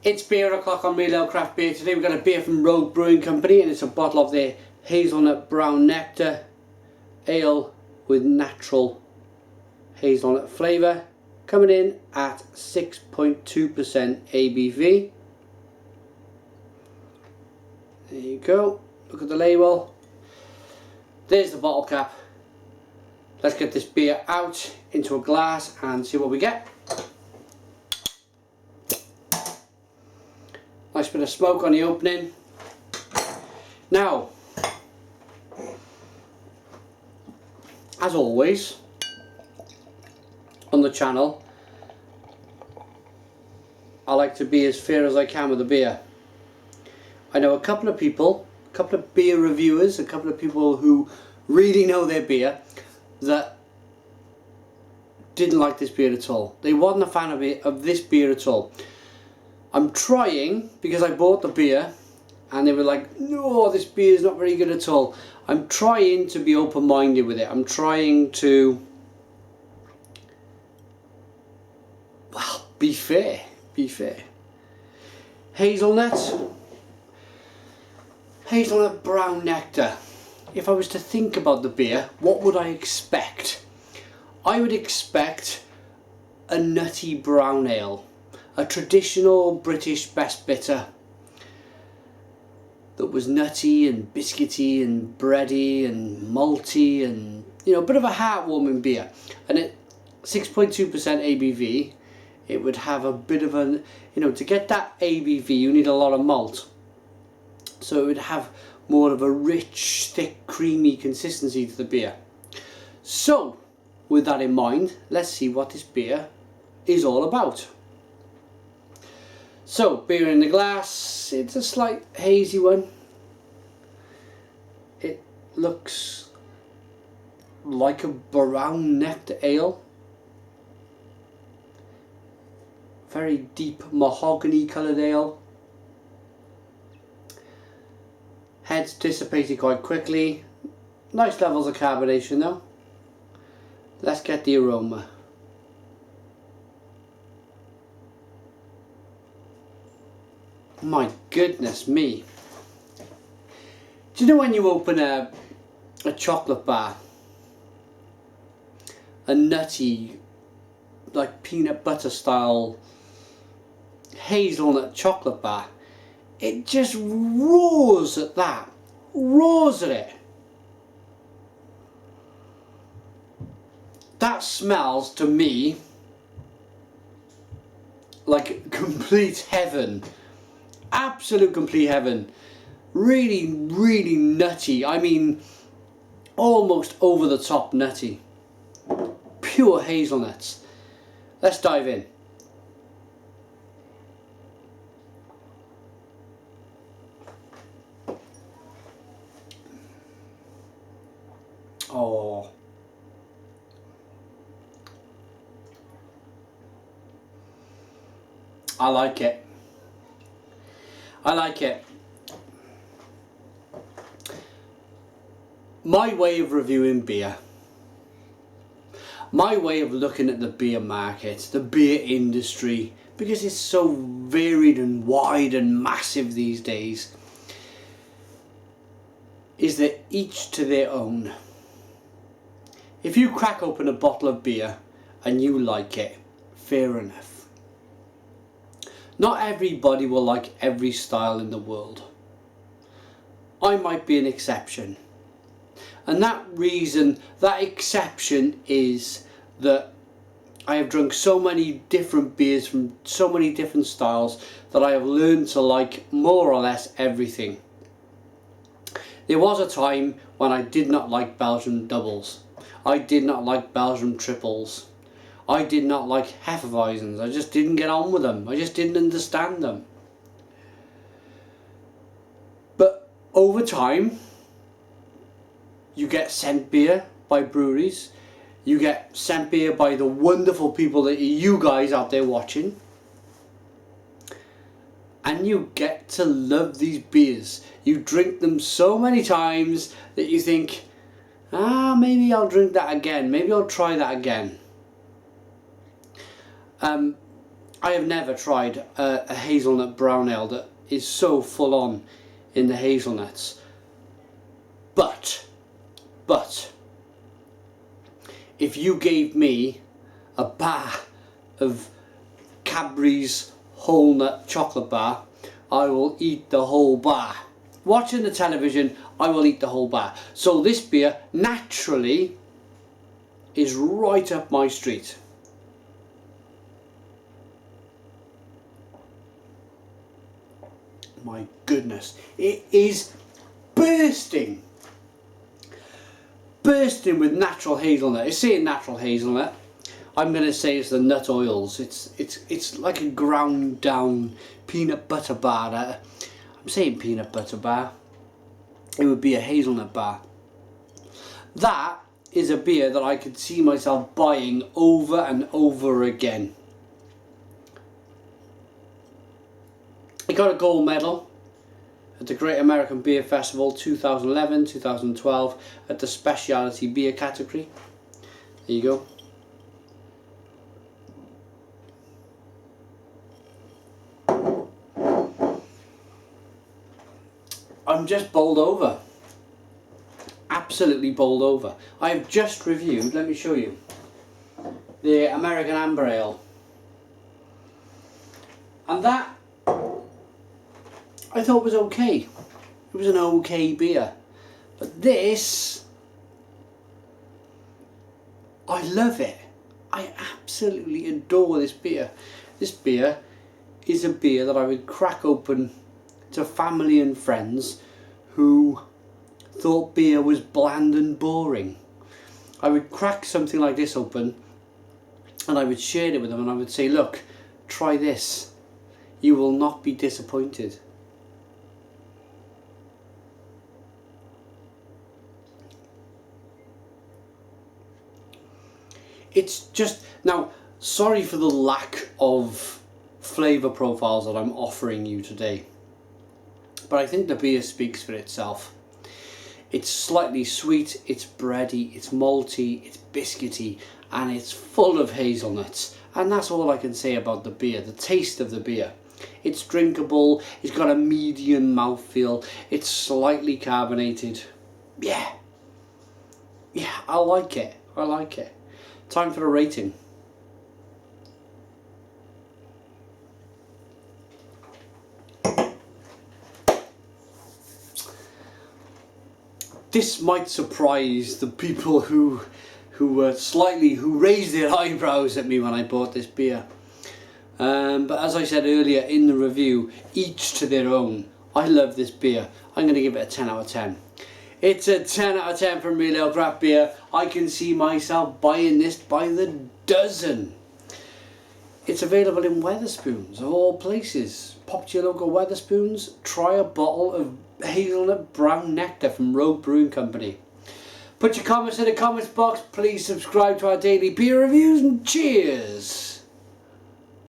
It's beer o'clock on Real Ale Craft Beer. Today we've got a beer from Rogue Brewing Company, and it's a bottle of their Hazelnut Brown Nectar Ale with natural hazelnut flavour, coming in at 6.2% ABV. There you go, look at the label. There's the bottle cap. Let's get this beer out into a glass and see what we get. Nice bit of smoke on the opening. Now, as always on the channel, I like to be as fair as I can with the beer. I know a couple of people, a couple of beer reviewers, a couple of people who really know their beer that didn't like this beer at all. They wasn't a fan of this beer at all. I'm trying, because I bought the beer and they were like, no, this beer is not very good at all. I'm trying to be open-minded with it. I'm trying to, well, be fair. Hazelnut Brown Nectar. If I was to think about the beer, what would I expect? I would expect a nutty brown ale. A traditional British best bitter that was nutty and biscuity and bready and malty and, you know, a bit of a heartwarming beer. And at 6.2% ABV, it would have a bit of a, you know, to get that ABV you need a lot of malt. So it would have more of a rich, thick, creamy consistency to the beer. So, with that in mind, let's see what this beer is all about. So, beer in the glass, it's a slight hazy one. It looks like a brown nectar ale. Very deep mahogany coloured ale. Heads dissipated quite quickly. Nice levels of carbonation though. Let's get the aroma. My goodness me. Do you know when you open a chocolate bar, a nutty, like peanut butter style hazelnut chocolate bar, it just roars at that, roars at it. That smells to me like complete heaven. Absolute complete heaven. Really, really nutty. I mean, almost over the top nutty. Pure hazelnuts. Let's dive in. Oh. I like it. I like it. My way of reviewing beer, my way of looking at the beer market, the beer industry, because it's so varied and wide and massive these days, is that each to their own. If you crack open a bottle of beer and you like it, fair enough. Not everybody will like every style in the world. I might be an exception. And that exception is that I have drunk so many different beers from so many different styles that I have learned to like more or less everything. There was a time when I did not like Belgian doubles. I did not like Belgian triples. I did not like Hefeweizens. I just didn't get on with them. I just didn't understand them. But over time, you get sent beer by breweries. You get sent beer by the wonderful people that you guys out there watching. And you get to love these beers. You drink them so many times that you think, maybe I'll drink that again. Maybe I'll try that again. I have never tried a hazelnut brown ale that is so full on in the hazelnuts. But, if you gave me a bar of Cadbury's whole nut chocolate bar, I will eat the whole bar. Watching the television, I will eat the whole bar. So this beer naturally is right up my street. My goodness, it is bursting with natural hazelnut. It's saying natural hazelnut. I'm going to say it's the nut oils. It's like a ground down peanut butter bar. I'm saying peanut butter bar. It would be a hazelnut bar. That is a beer that I could see myself buying over and over again. It got a gold medal at the Great American Beer Festival 2011, 2012 at the specialty beer category. There you go. I'm just bowled over. Absolutely bowled over. I have just reviewed, let me show you, the American Amber Ale. And that I thought was okay. It was an okay beer. But this, I love it. I absolutely adore this beer. This beer is a beer that I would crack open to family and friends who thought beer was bland and boring. I would crack something like this open and I would share it with them and I would say, look, try this. You will not be disappointed. It's just, now, sorry for the lack of flavour profiles that I'm offering you today, but I think the beer speaks for itself. It's slightly sweet, it's bready, it's malty, it's biscuity, and it's full of hazelnuts. And that's all I can say about the beer, the taste of the beer. It's drinkable, it's got a medium mouthfeel, it's slightly carbonated. Yeah, I like it, I like it. Time for a rating. This might surprise the people who raised their eyebrows at me when I bought this beer. But as I said earlier in the review, each to their own. I love this beer. I'm going to give it a 10 out of 10. It's a 10 out of 10 from Real Ale Craft Beer. I can see myself buying this by the dozen. It's available in Wetherspoons, of all places. Pop to your local Wetherspoons, try a bottle of Hazelnut Brown Nectar from Rogue Brewing Company. Put your comments in the comments box, please subscribe to our daily beer reviews, and cheers!